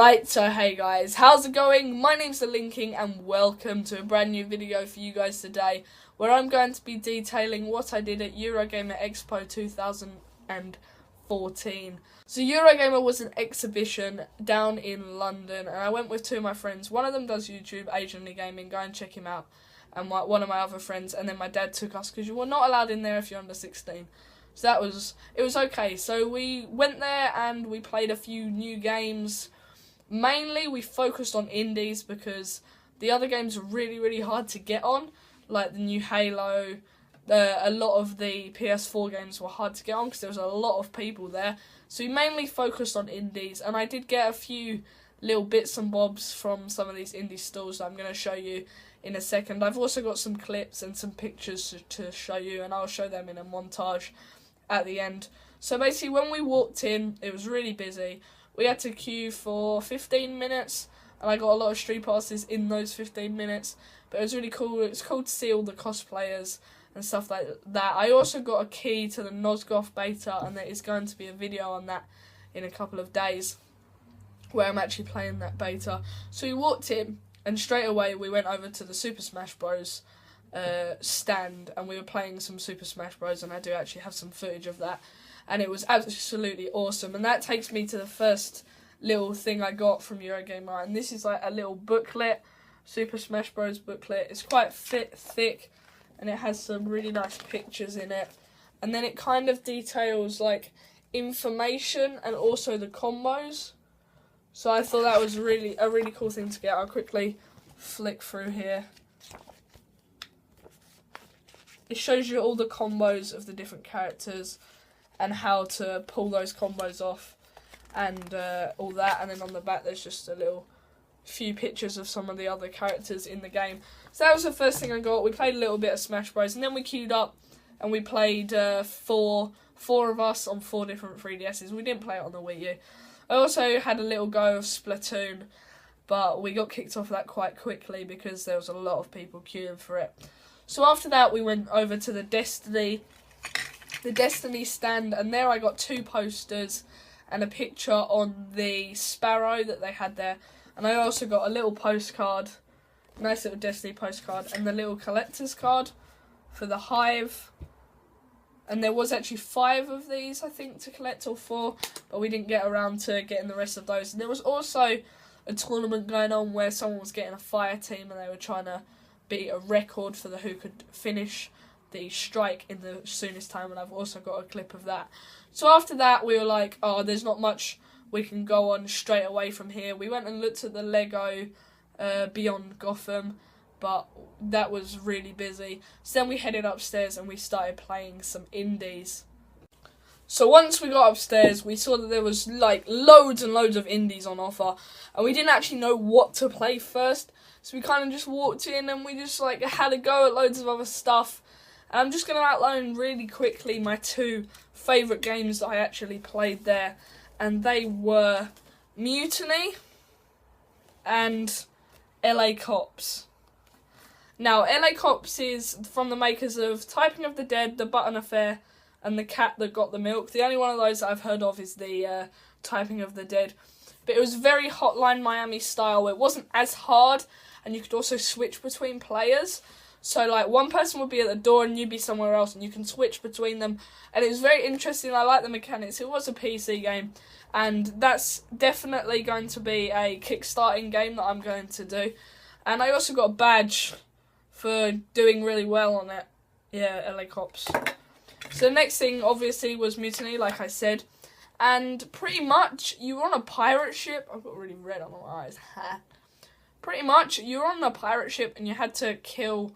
Right, so hey guys, how's it going? My name's The Linking and welcome to a brand new video for you guys today, where I'm going to be detailing what I did at Eurogamer Expo 2014. So Eurogamer was an exhibition down in London and I went with two of my friends. One of them does YouTube, Asianly Gaming, go and check him out, and one of my other friends, and then my dad took us because you were not allowed in there if you're under 16. So it was okay. So we went there and we played a few new games. Mainly we focused on indies because the other games were really hard to get on, like the new Halo. A lot of the PS4 games were hard to get on because there was a lot of people there. So we mainly focused on indies, and I did get a few little bits and bobs from some of these indie stalls that I'm going to show you in a second. I've also got some clips and some pictures to show you, and I'll show them in a montage at the end. So basically when we walked in, it was really busy. We had to queue for 15 minutes, and I got a lot of street passes in those 15 minutes. But it was really cool. It was cool to see all the cosplayers and stuff like that. I also got a key to the Nosgoth beta, and there is going to be a video on that in a couple of days, where I'm actually playing that beta. So we walked in, and straight away we went over to the Super Smash Bros. Stand, and we were playing some Super Smash Bros. And I do actually have some footage of that. And it was absolutely awesome. And that takes me to the first little thing I got from Eurogamer. And this is like a little booklet, Super Smash Bros. Booklet. It's quite thick, and it has some really nice pictures in it. And then it kind of details like information and also the combos. So I thought that was a really cool thing to get. I'll quickly flick through here. It shows you all the combos of the different characters and how to pull those combos off and all that. And then on the back there's just a little few pictures of some of the other characters in the game. So that was the first thing I got. We played a little bit of Smash Bros. And then we queued up and we played four of us on 4 different 3DSs. We didn't play it on the Wii U. I also had a little go of Splatoon, but we got kicked off that quite quickly because there was a lot of people queuing for it. So after that we went over to the Destiny stand, and there I got 2 posters and a picture on the Sparrow that they had there. And I also got a little postcard, nice little Destiny postcard, and the little collector's card for the Hive. And there was actually 5 of these, I think, to collect, or 4, but we didn't get around to getting the rest of those. And there was also a tournament going on where someone was getting a fire team and they were trying to beat a record for who could finish the strike in the soonest time, and I've also got a clip of that. So after that we were like, oh, there's not much we can go on straight away from here. We went and looked at the Lego Beyond Gotham, but that was really busy. So then we headed upstairs and we started playing some indies. So once we got upstairs, we saw that there was like loads and loads of indies on offer, and we didn't actually know what to play first. So we kind of just walked in and we just like had a go at loads of other stuff. And I'm just going to outline really quickly my 2 favourite games that I actually played there. And they were Mutiny and LA Cops. Now, LA Cops is from the makers of Typing of the Dead, The Button Affair, and The Cat That Got the Milk. The only one of those that I've heard of is the Typing of the Dead. But it was very Hotline Miami style. It wasn't as hard, and you could also switch between players. So like one person would be at the door and you'd be somewhere else, and you can switch between them. And it was very interesting. I like the mechanics. It was a PC game, and that's definitely going to be a kickstarting game that I'm going to do. And I also got a badge for doing really well on it. Yeah, LA Cops. So the next thing obviously was Mutiny, like I said. And pretty much you were on a pirate ship. I've got really red on my eyes. Pretty much you were on a pirate ship and you had to kill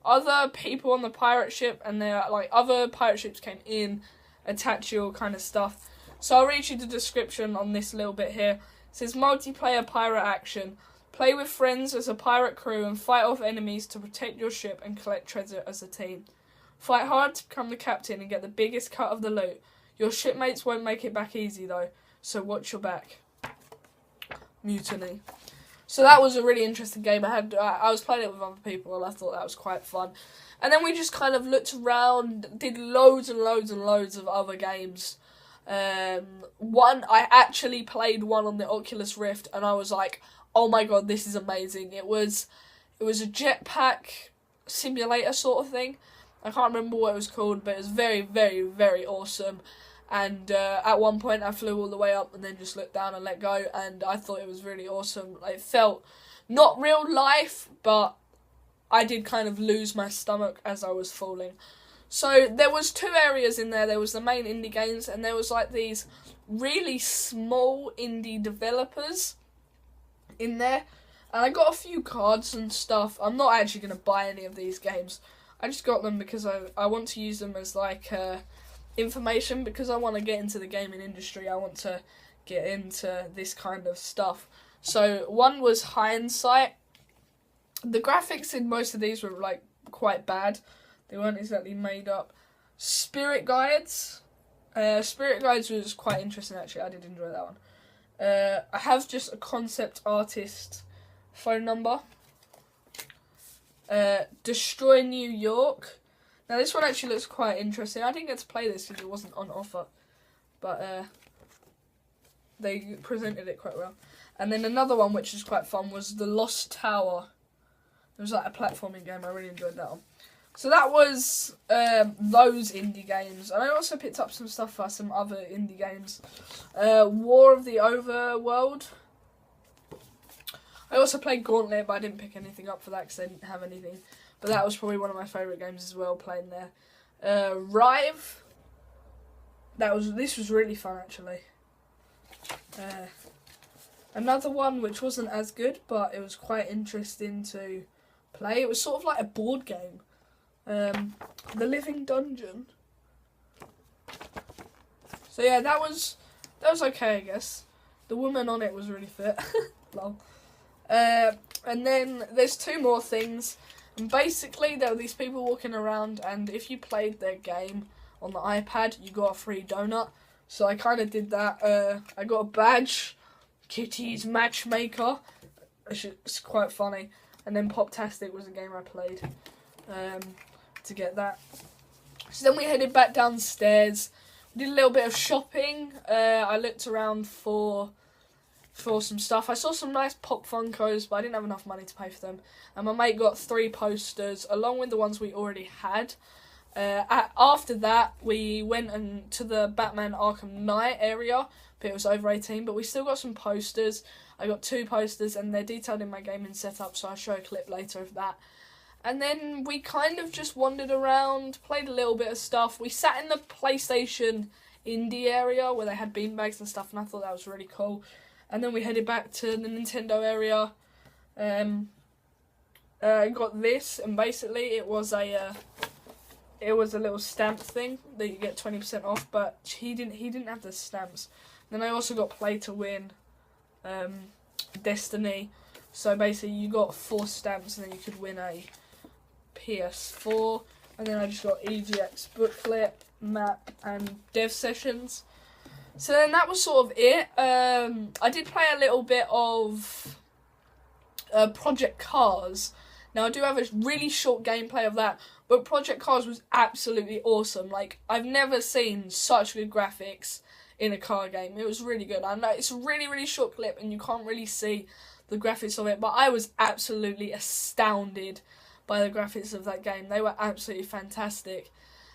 other people on the pirate ship, and there like other pirate ships came in, attacked you, all kind of stuff. So I'll read you the description on this little bit here. It says multiplayer pirate action. Play with friends as a pirate crew and fight off enemies to protect your ship and collect treasure as a team. Fight hard to become the captain and get the biggest cut of the loot. Your shipmates won't make it back easy though, so watch your back. Mutiny. So that was a really interesting game. I was playing it with other people, and I thought that was quite fun. And then we just kind of looked around, did loads and loads and loads of other games. One, I actually played one on the Oculus Rift, and I was like, oh my god, this is amazing. It was a jetpack simulator sort of thing. I can't remember what it was called, but it was very, very, very awesome. And at one point I flew all the way up and then just looked down and let go, and I thought it was really awesome. It felt not real life, but I did kind of lose my stomach as I was falling. So there was 2 areas in there. There was the main indie games, and there was like these really small indie developers in there. And I got a few cards and stuff. I'm not actually going to buy any of these games. I just got them because I want to use them as like information, because I want to get into the gaming industry. I want to get into this kind of stuff. So one was Hindsight. The graphics in most of these were like quite bad. They weren't exactly made up. Spirit Guides. Spirit Guides was quite interesting actually. I did enjoy that one. I have just a concept artist phone number. Destroy New York. Now this one actually looks quite interesting. I didn't get to play this because it wasn't on offer, but they presented it quite well. And then another one which was quite fun was The Lost Tower. It was like a platforming game. I really enjoyed that one. So that was those indie games. And I also picked up some stuff for some other indie games. War of the Overworld. I also played Gauntlet, but I didn't pick anything up for that because I didn't have anything. But that was probably one of my favourite games as well, playing there. Rive. This was really fun actually. Another one which wasn't as good, but it was quite interesting to play. It was sort of like a board game. The Living Dungeon. So yeah, that was okay, I guess. The woman on it was really fit. Lol. And then there's 2 more things. And basically, there were these people walking around, and if you played their game on the iPad, you got a free donut. So I kind of did that. I got a badge, Kitty's Matchmaker. It's quite funny. And then Poptastic was a game I played to get that. So then we headed back downstairs. We did a little bit of shopping. I looked around for some stuff. I saw some nice Pop Funkos, but I didn't have enough money to pay for them. And my mate got 3 posters, along with the ones we already had. After that, we went to the Batman Arkham Knight area, but it was over 18, but we still got some posters. I got 2 posters, and they're detailed in my gaming setup, so I'll show a clip later of that. And then we kind of just wandered around, played a little bit of stuff. We sat in the PlayStation indie area where they had beanbags and stuff, and I thought that was really cool. And then we headed back to the Nintendo area. I got this, and basically it was a little stamp thing that you get 20% off, but he didn't have the stamps. Then I also got Play to Win, Destiny. So basically you got 4 stamps, and then you could win a PS4. And then I just got EGX booklet, map, and dev sessions. So then that was sort of it. I did play a little bit of Project Cars. Now I do have a really short gameplay of that, but Project Cars was absolutely awesome. Like, I've never seen such good graphics in a car game. It was really good. I know it's a really, really short clip and you can't really see the graphics of it, but I was absolutely astounded by the graphics of that game. They were absolutely fantastic.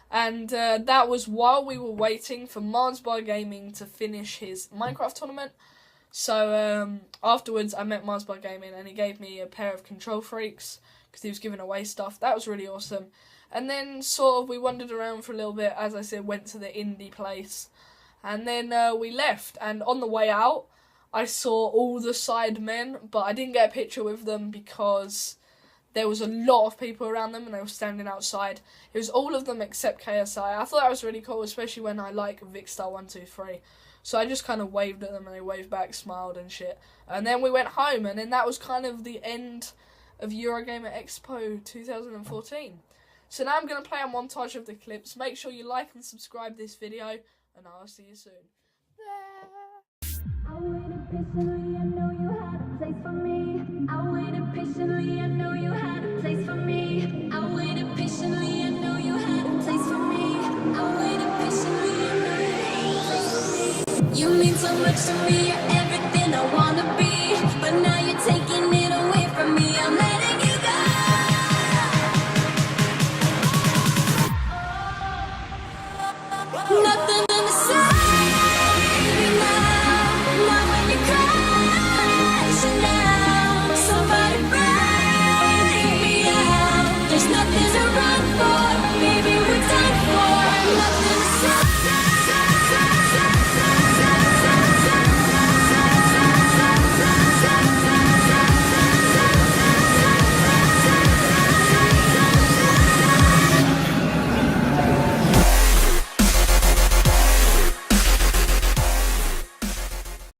And that was while we were waiting for Marsbar Gaming to finish his Minecraft tournament. So afterwards I met Marsbar Gaming, and he gave me a pair of Control Freaks because he was giving away stuff. That was really awesome. And then sort of we wandered around for a little bit. As I said, went to the indie place. And then we left. And on the way out, I saw all the Sidemen, but I didn't get a picture with them because there was a lot of people around them and they were standing outside. It was all of them except KSI. I thought that was really cool, especially when I like Vicstar123. So I just kind of waved at them and they waved back, smiled and shit. And then we went home, and then that was kind of the end of Eurogamer Expo 2014. So now I'm going to play a montage of the clips. Make sure you like and subscribe this video, and I'll see you soon. I waited patiently, I know you had a place for me. I waited patiently, I know you had a place for me. I waited patiently, I know you had a place for me. I waited patiently, I know you had a place for me. so much to me.